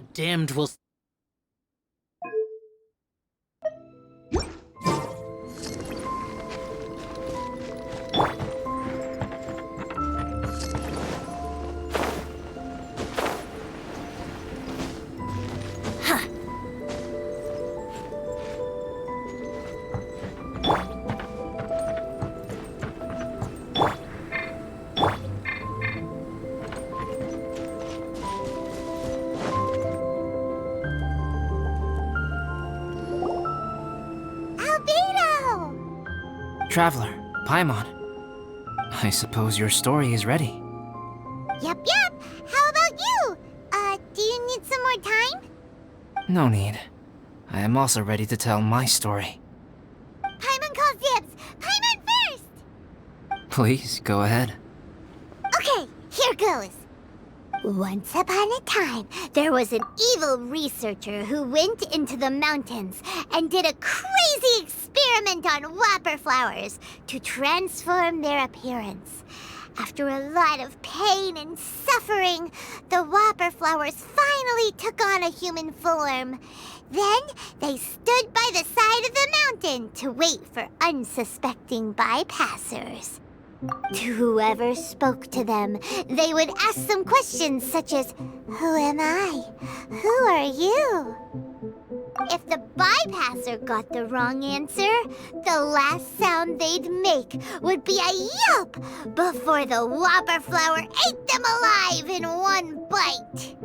The damned will... Traveler, Paimon. I suppose your story is ready. Yep. How about you? Do you need some more time? No need. I am also ready to tell my story. Paimon calls dibs! Paimon first! Please, go ahead. Okay, here goes. Once upon a time, there was an evil researcher who went into the mountains and did a crazy experiment on whopper flowers to transform their appearance. After a lot of pain and suffering, the whopper flowers finally took on a human form. Then they stood by the side of the mountain to wait for unsuspecting bypassers. To whoever spoke to them, they would ask some questions such as, "Who am I? Who are you?" If the bypasser got the wrong answer, the last sound they'd make would be a yelp before the whopper flower ate them alive in one bite.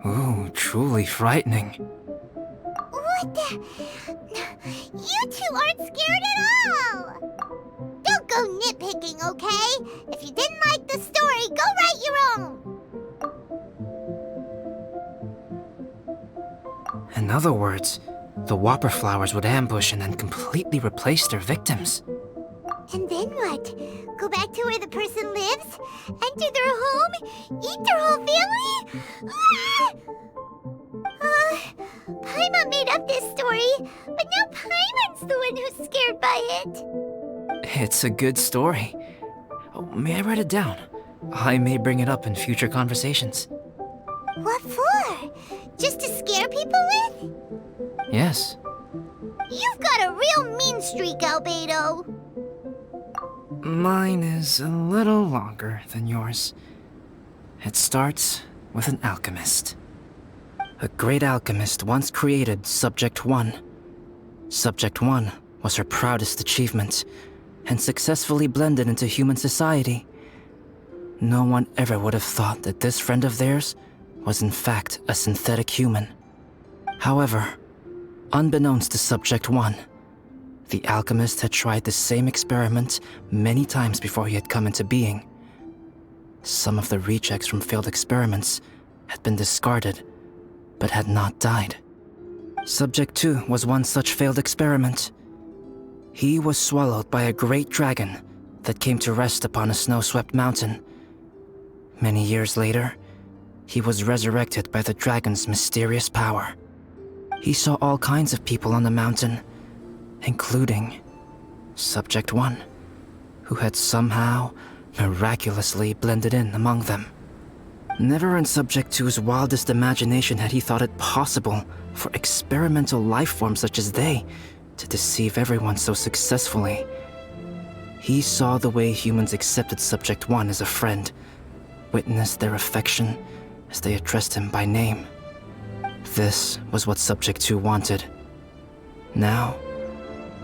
Ooh, truly frightening. What the? You two aren't scared at all! Don't go nitpicking, okay? If you didn't like the story, go write your own! In other words, the whopper flowers would ambush and then completely replace their victims. And then what? Go back to where the person lives? Enter their home? Eat their whole family? Ah! Paimon made up this story, but now Paimon's the one who's scared by it. It's a good story. Oh, may I write it down? I may bring it up in future conversations. What for? Just to scare people with? Yes. You've got a real mean streak, Albedo. Mine is a little longer than yours. It starts with an alchemist. A great alchemist once created Subject 1. Subject 1 was her proudest achievement, and successfully blended into human society. No one ever would have thought that this friend of theirs was in fact a synthetic human. However, unbeknownst to Subject 1, the alchemist had tried the same experiment many times before he had come into being. Some of the rejects from failed experiments had been discarded, but had not died. Subject 2 was one such failed experiment. He was swallowed by a great dragon that came to rest upon a snow-swept mountain. Many years later, he was resurrected by the dragon's mysterious power. He saw all kinds of people on the mountain, including Subject 1, who had somehow miraculously blended in among them. Never in Subject 2's wildest imagination had he thought it possible for experimental life forms such as they to deceive everyone so successfully. He saw the way humans accepted Subject 1 as a friend, witnessed their affection as they addressed him by name. This was what Subject 2 wanted. Now,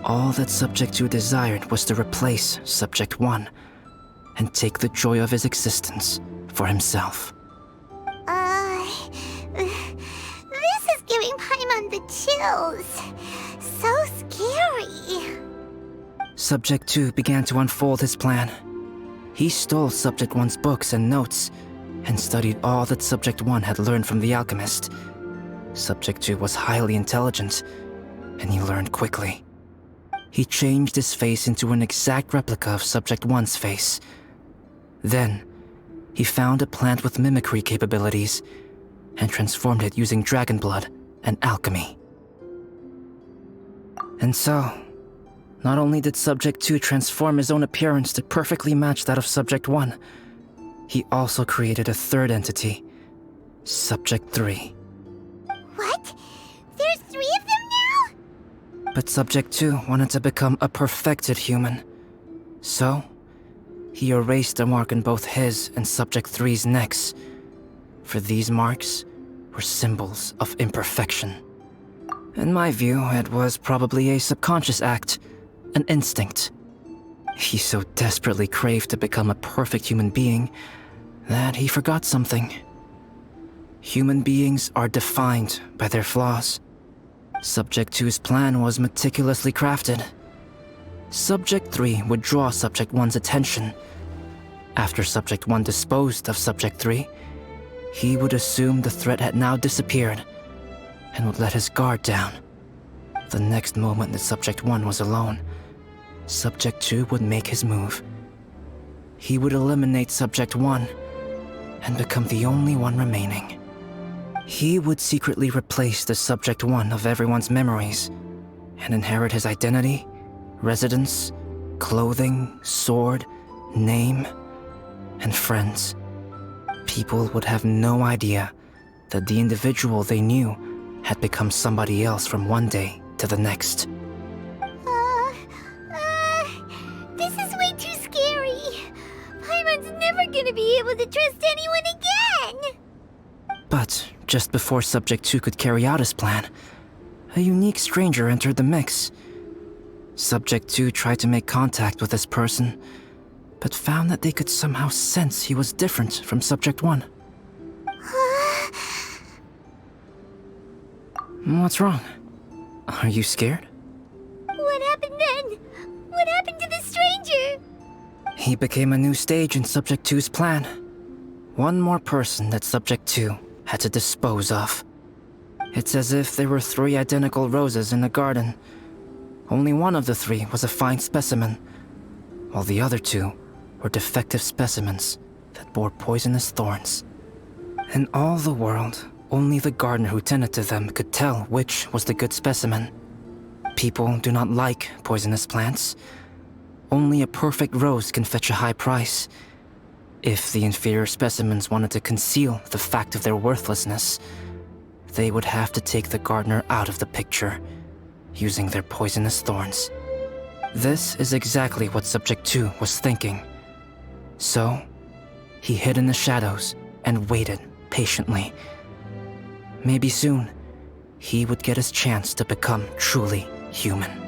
all that Subject 2 desired was to replace Subject 1 and take the joy of his existence for himself. This is giving Paimon the chills. So scary. Subject 2 began to unfold his plan. He stole Subject 1's books and notes, and studied all that Subject 1 had learned from the alchemist. Subject 2 was highly intelligent, and he learned quickly. He changed his face into an exact replica of Subject 1's face. Then, he found a plant with mimicry capabilities, and transformed it using dragon blood and alchemy. And so, not only did Subject 2 transform his own appearance to perfectly match that of Subject 1, he also created a third entity Subject 3. What? There's 3 of them now? But Subject 2 wanted to become a perfected human. So, he erased a mark on both his and Subject 3's necks. For these marks were symbols of imperfection. In my view, it was probably a subconscious act, an instinct. He so desperately craved to become a perfect human being that he forgot something. Human beings are defined by their flaws. Subject 2's plan was meticulously crafted. Subject 3 would draw Subject 1's attention. After Subject 1 disposed of Subject 3, he would assume the threat had now disappeared and would let his guard down. The next moment that Subject 1 was alone, Subject 2 would make his move. He would eliminate Subject 1 and become the only one remaining. He would secretly replace the Subject 1 of everyone's memories and inherit his identity, residence, clothing, sword, name, and friends. People would have no idea that the individual they knew had become somebody else from one day to the next. This is way too scary. Paimon's never gonna be able to trust anyone again. But just before Subject 2 could carry out his plan, a unique stranger entered the mix. Subject 2 tried to make contact with this person, but found that they could somehow sense he was different from Subject 1. What's wrong? Are you scared? What happened then? What happened to the stranger? He became a new stage in Subject 2's plan. One more person that Subject 2 had to dispose of. It's as if there were 3 identical roses in a garden. Only one of the 3 was a fine specimen, while the other 2 were defective specimens that bore poisonous thorns. In all the world, only the gardener who tended to them could tell which was the good specimen. People do not like poisonous plants. Only a perfect rose can fetch a high price. If the inferior specimens wanted to conceal the fact of their worthlessness, they would have to take the gardener out of the picture, using their poisonous thorns. This is exactly what Subject 2 was thinking. So, he hid in the shadows and waited patiently. Maybe soon, he would get his chance to become truly human.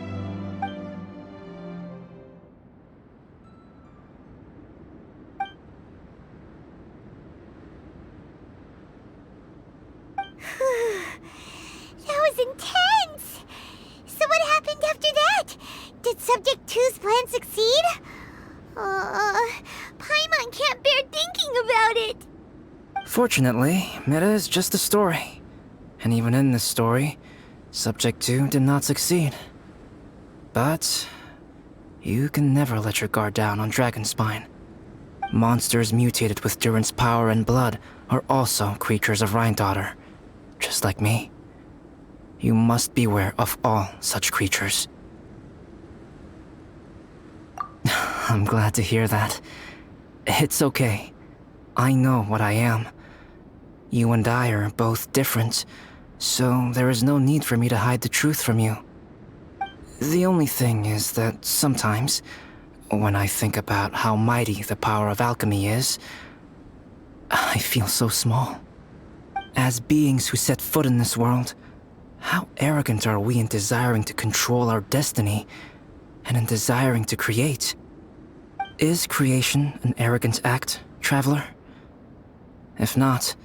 That was intense! So what happened after that? Did Subject 2's plan succeed? Paimon can't bear thinking about it! Fortunately, it is just a story. And even in this story, Subject 2 did not succeed. But you can never let your guard down on Dragonspine. Monsters mutated with Durin's power and blood are also creatures of Rhine-Daughter, just like me. You must beware of all such creatures. I'm glad to hear that. It's okay. I know what I am. You and I are both different, so there is no need for me to hide the truth from you. The only thing is that sometimes, when I think about how mighty the power of alchemy is, I feel so small. As beings who set foot in this world, how arrogant are we in desiring to control our destiny and in desiring to create? Is creation an arrogant act, traveler? If not,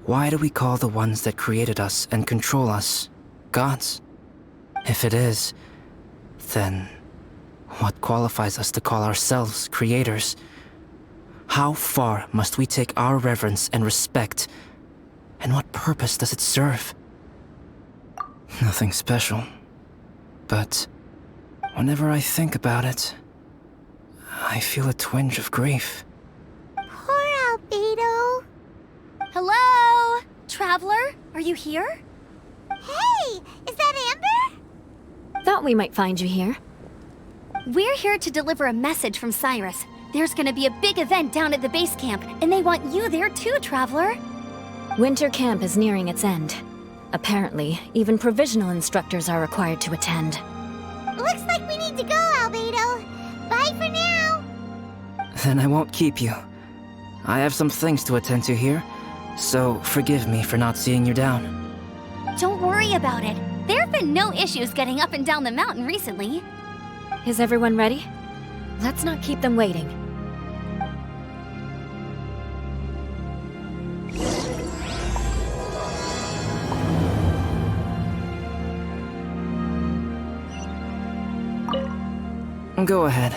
why do we call the ones that created us and control us gods? If it is, then what qualifies us to call ourselves creators? How far must we take our reverence and respect, and what purpose does it serve? Nothing special, but whenever I think about it, I feel a twinge of grief. Poor Albedo. Hello? Traveler, are you here? Hey, is that Amber? Thought we might find you here. We're here to deliver a message from Cyrus. There's gonna be a big event down at the base camp, and they want you there too, Traveler. Winter camp is nearing its end. Apparently, even provisional instructors are required to attend. Looks like we need to go, Albedo. Bye for now. Then I won't keep you. I have some things to attend to here, so forgive me for not seeing you down. Don't worry about it. There have been no issues getting up and down the mountain recently. Is everyone ready? Let's not keep them waiting. Go ahead.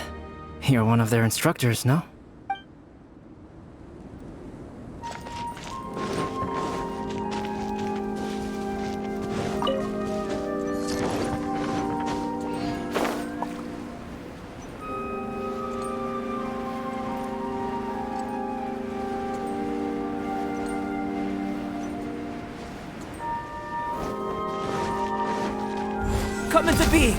You're one of their instructors, no? Come into being!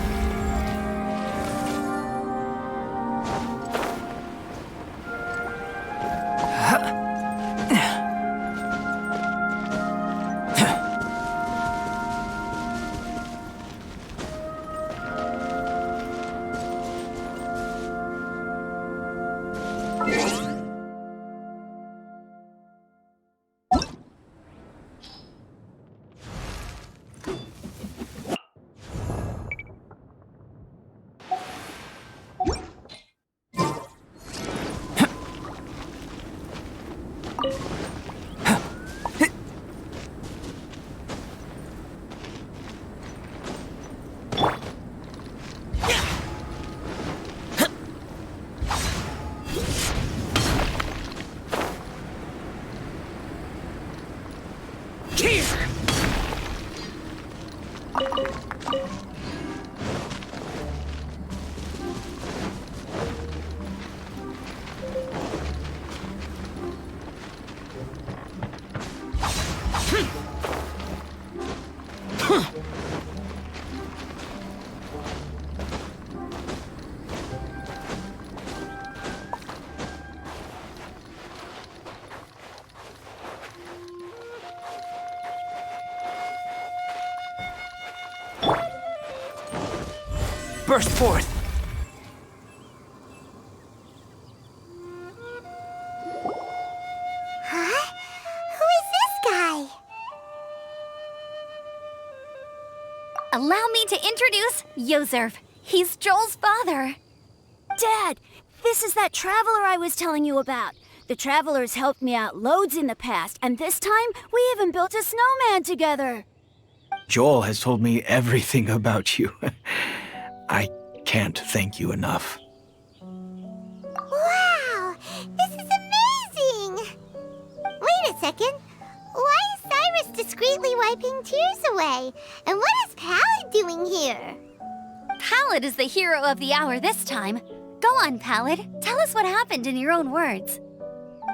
Burst forth! Huh? Who is this guy? Allow me to introduce Yozerv. He's Joel's father. Dad, this is that traveler I was telling you about. The traveler's helped me out loads in the past, and this time we even built a snowman together. Joel has told me everything about you. I can't thank you enough. Wow, this is amazing! Wait a second. Why is Cyrus discreetly wiping tears away? And what is Pallid doing here? Pallid is the hero of the hour this time. Go on, Pallid. Tell us what happened in your own words.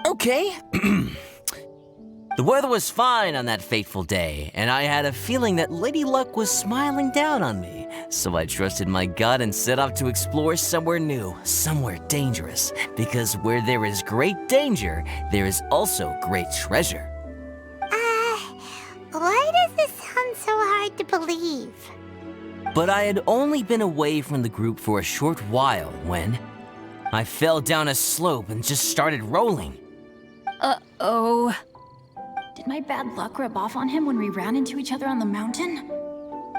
Okay. The weather was fine on that fateful day, and I had a feeling that Lady Luck was smiling down on me. So I trusted my gut and set off to explore somewhere new, somewhere dangerous. Because where there is great danger, there is also great treasure. Why does this sound so hard to believe? But I had only been away from the group for a short while when I fell down a slope and just started rolling. Uh-oh. Did my bad luck rub off on him when we ran into each other on the mountain?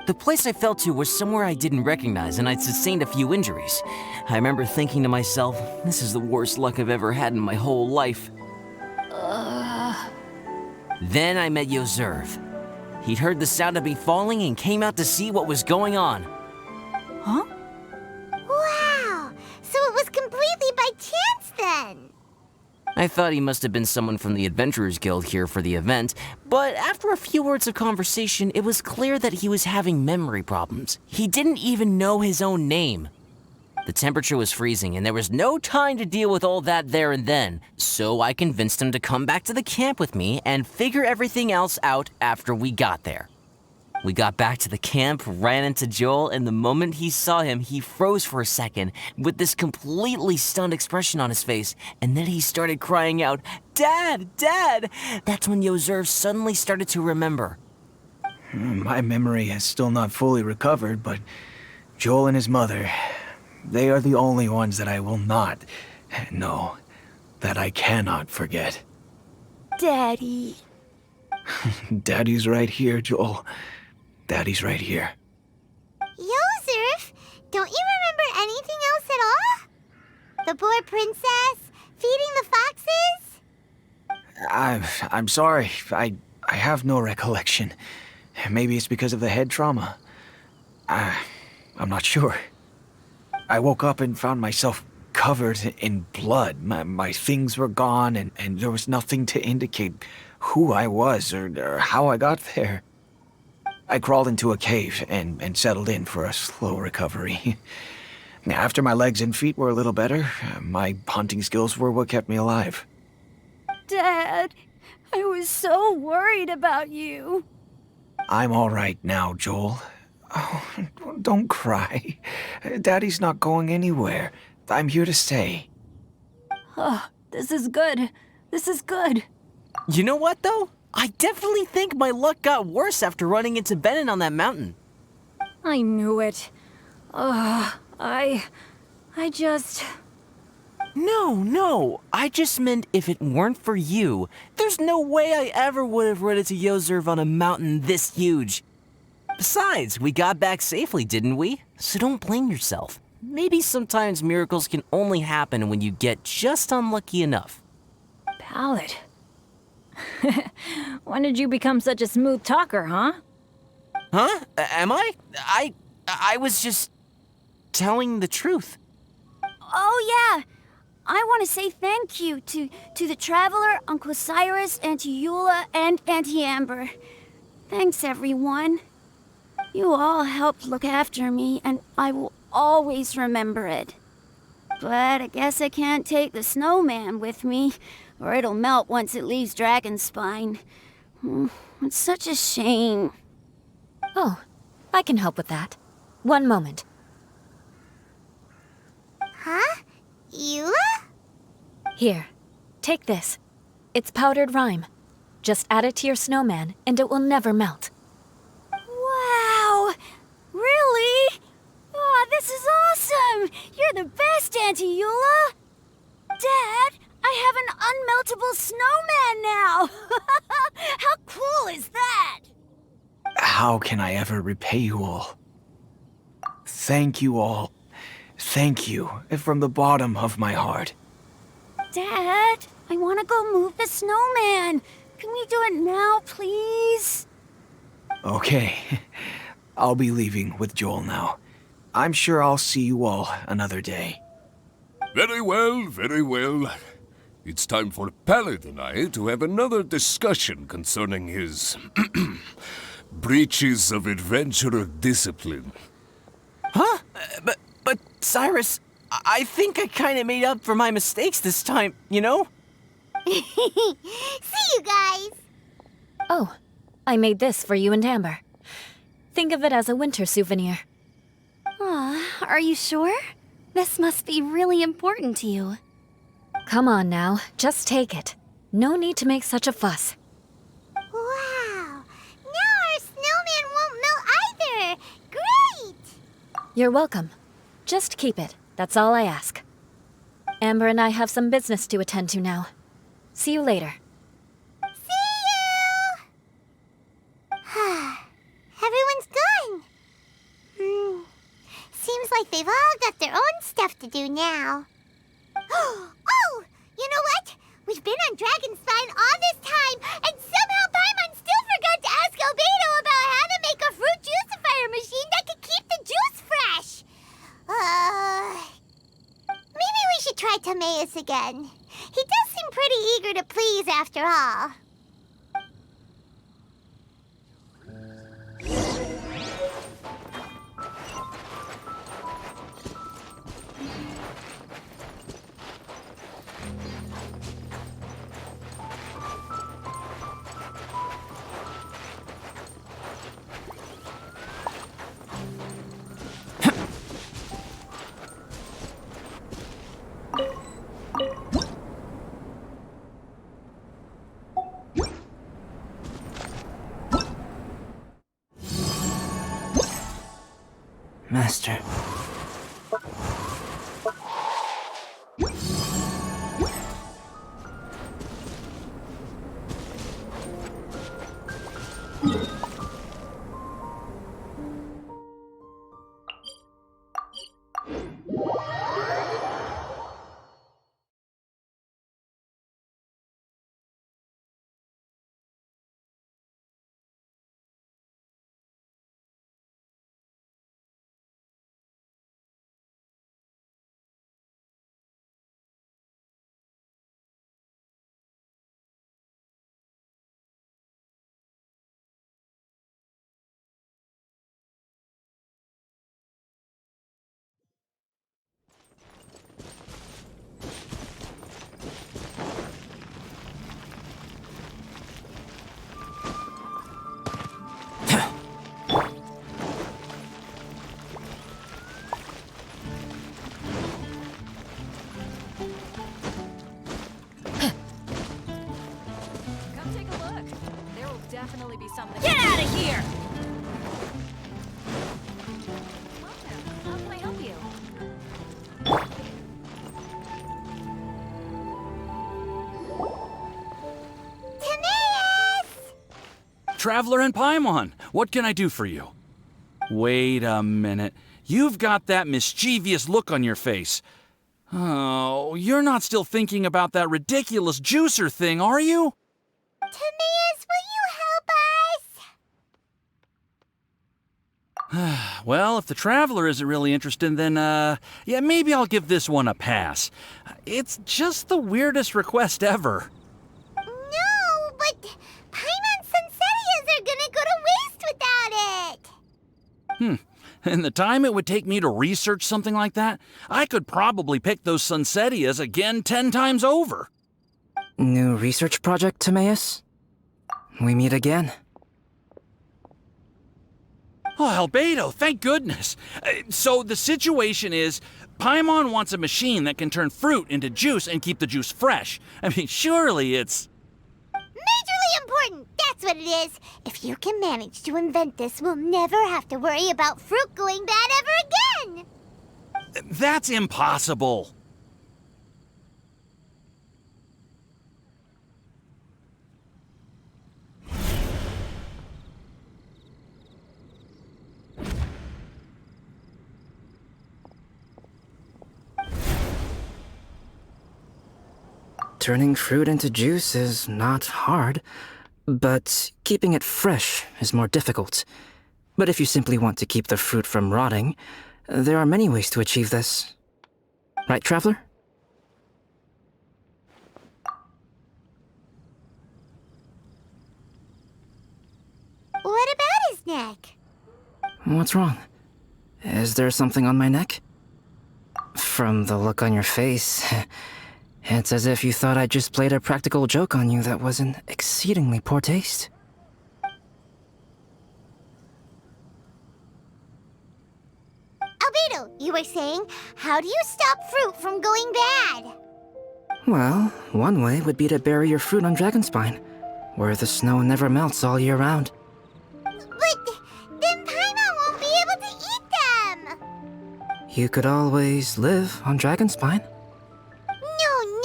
The place I fell to was somewhere I didn't recognize, and I'd sustained a few injuries. I remember thinking to myself, this is the worst luck I've ever had in my whole life. Then I met Yozerv. He'd heard the sound of me falling and came out to see what was going on. Huh? Wow, so it was completely by chance then. I thought he must have been someone from the Adventurers Guild here for the event, but after a few words of conversation, it was clear that he was having memory problems. He didn't even know his own name. The temperature was freezing, and there was no time to deal with all that there and then, so I convinced him to come back to the camp with me and figure everything else out after we got there. We got back to the camp, ran into Joel, and the moment he saw him, he froze for a second with this completely stunned expression on his face, and then he started crying out, "Dad! Dad!" That's when Yozerv suddenly started to remember. My memory has still not fully recovered, but Joel and his mother, they are the only ones that I will not, no, that I cannot forget. Daddy. Daddy's right here, Joel. Daddy's right here. Yozerf, don't you remember anything else at all? The poor princess, feeding the foxes? I'm sorry. I have no recollection. Maybe it's because of the head trauma. I'm not sure. I woke up and found myself covered in blood. My things were gone, and there was nothing to indicate who I was or how I got there. I crawled into a cave and settled in for a slow recovery. After my legs and feet were a little better, my hunting skills were what kept me alive. Dad, I was so worried about you. I'm all right now, Joel. Oh, don't cry. Daddy's not going anywhere. I'm here to stay. Oh, this is good. This is good. You know what, though? I definitely think my luck got worse after running into Benin on that mountain. I knew it. I just... No. I just meant if it weren't for you, there's no way I ever would have run into Yozerv on a mountain this huge. Besides, we got back safely, didn't we? So don't blame yourself. Maybe sometimes miracles can only happen when you get just unlucky enough. Pallid. When did you become such a smooth talker, huh? Huh? Am I? I was just telling the truth. Oh, yeah. I want to say thank you to the Traveler, Uncle Cyrus, Auntie Eula, and Auntie Amber. Thanks, everyone. You all helped look after me, and I will always remember it. But I guess I can't take the snowman with me, or it'll melt once it leaves Dragonspine. It's such a shame. Oh, I can help with that. One moment. Huh? Eula? Here, take this. It's powdered rime. Just add it to your snowman, and it will never melt. Wow! Really? Oh, this is awesome! You're the best, Auntie Eula! Dad, I have an unmeltable snowman now! How cool is that? How can I ever repay you all? Thank you all. Thank you from the bottom of my heart. Dad, I want to go move the snowman. Can we do it now, please? Okay, I'll be leaving with Joel now. I'm sure I'll see you all another day. Very well, very well. It's time for Pallid and I to have another discussion concerning his breaches of adventurer discipline. Huh? But Cyrus, I think I kind of made up for my mistakes this time, you know? See you guys! Oh, I made this for you and Amber. Think of it as a winter souvenir. Aw, are you sure? This must be really important to you. Come on now, just take it. No need to make such a fuss. Wow! Now our snowman won't melt either! Great! You're welcome. Just keep it, that's all I ask. Amber and I have some business to attend to now. See you later. See you! Everyone's gone. Seems like they've all got their own stuff to do now. Oh! You know what? We've been on Dragonspine all this time, and somehow Paimon still forgot to ask Albedo about how to make a fruit juicifier machine that could keep the juice fresh. Maybe we should try Timaeus again. He does seem pretty eager to please after all. Master. Come take a look. There will definitely be something. Get out of here! Welcome. How can I help you? Timaeus! Traveler and Paimon, what can I do for you? Wait a minute. You've got that mischievous look on your face. Oh, you're not still thinking about that ridiculous juicer thing, are you? Timaeus, will you help us? Well, if the Traveler isn't really interested, then, yeah, maybe I'll give this one a pass. It's just the weirdest request ever. No, but Paimon's Sunsettias are gonna go to waste without it. And the time it would take me to research something like that, I could probably pick those Sunsettias again 10 times over. New research project, Timaeus? We meet again. Oh, Albedo, thank goodness. So the situation is, Paimon wants a machine that can turn fruit into juice and keep the juice fresh. I mean, surely it's... Majorly important, that's what it is. If you can manage to invent this, we'll never have to worry about fruit going bad ever again. That's impossible. Turning fruit into juice is not hard, but keeping it fresh is more difficult. But if you simply want to keep the fruit from rotting, there are many ways to achieve this. Right, Traveler? What about his neck? What's wrong? Is there something on my neck? From the look on your face, it's as if you thought I just played a practical joke on you that was in exceedingly poor taste. Albedo, you were saying, how do you stop fruit from going bad? Well, one way would be to bury your fruit on Dragonspine, where the snow never melts all year round. But then Paimon won't be able to eat them! You could always live on Dragonspine.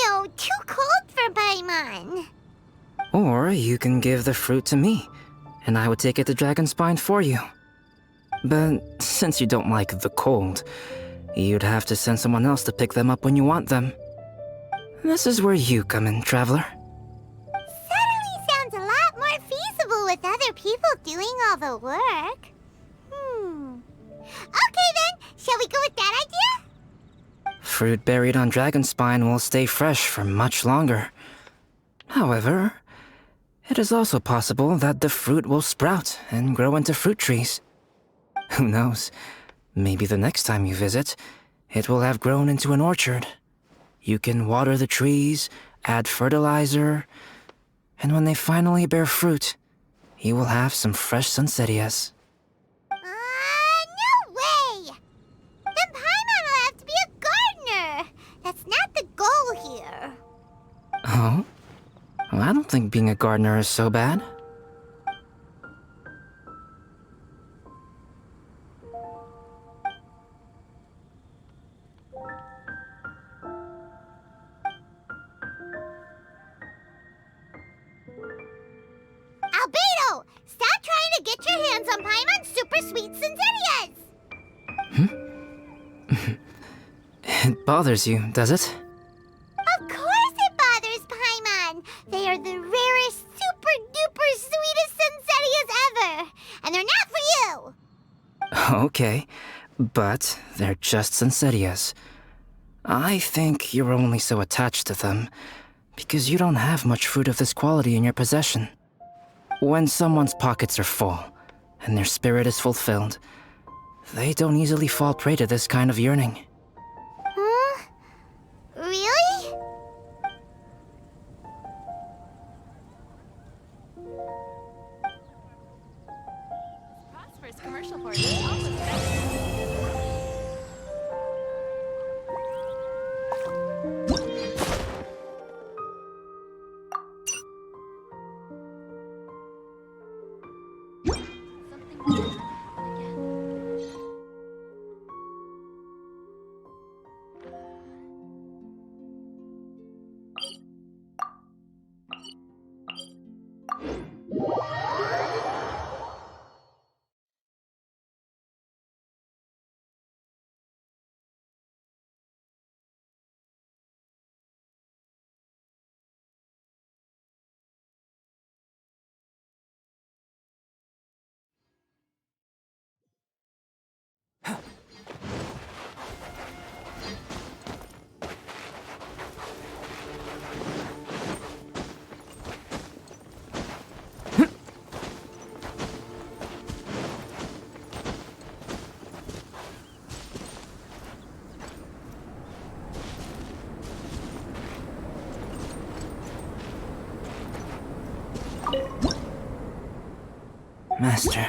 No, too cold for Paimon. Or you can give the fruit to me, and I would take it to Dragonspine for you. But since you don't like the cold, you'd have to send someone else to pick them up when you want them. This is where you come in, Traveler. Suddenly sounds a lot more feasible with other people doing all the work. Okay then, shall we go with that idea? Fruit buried on Dragonspine will stay fresh for much longer. However, it is also possible that the fruit will sprout and grow into fruit trees. Who knows? Maybe the next time you visit, it will have grown into an orchard. You can water the trees, add fertilizer, and when they finally bear fruit, you will have some fresh Sunsettias. No way! Then Paimon will have to be a gardener. That's not the goal here. Oh? Well, I don't think being a gardener is so bad. to get your hands on Paimon's super sweet Senserias! It bothers you, does it? Of course it bothers Paimon! They are the rarest, super-duper sweetest Senserias ever! And they're not for you! Okay, but they're just Senserias. I think you're only so attached to them because you don't have much fruit of this quality in your possession. When someone's pockets are full and their spirit is fulfilled, they don't easily fall prey to this kind of yearning. Huh? Really? Prosperous commercial for it. Master.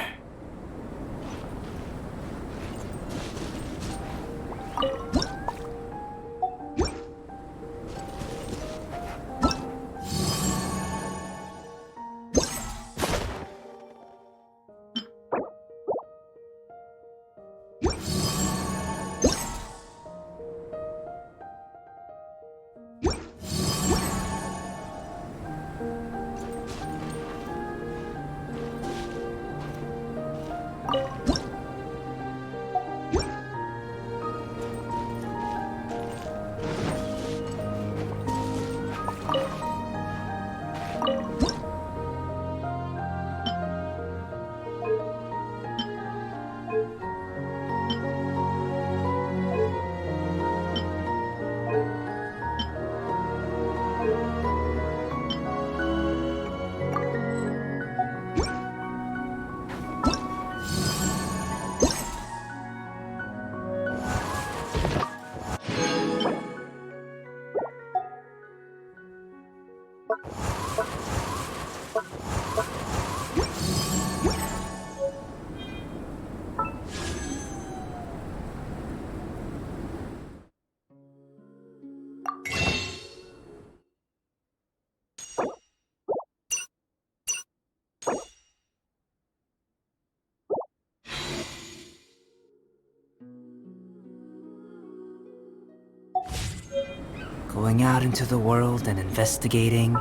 Going out into the world and investigating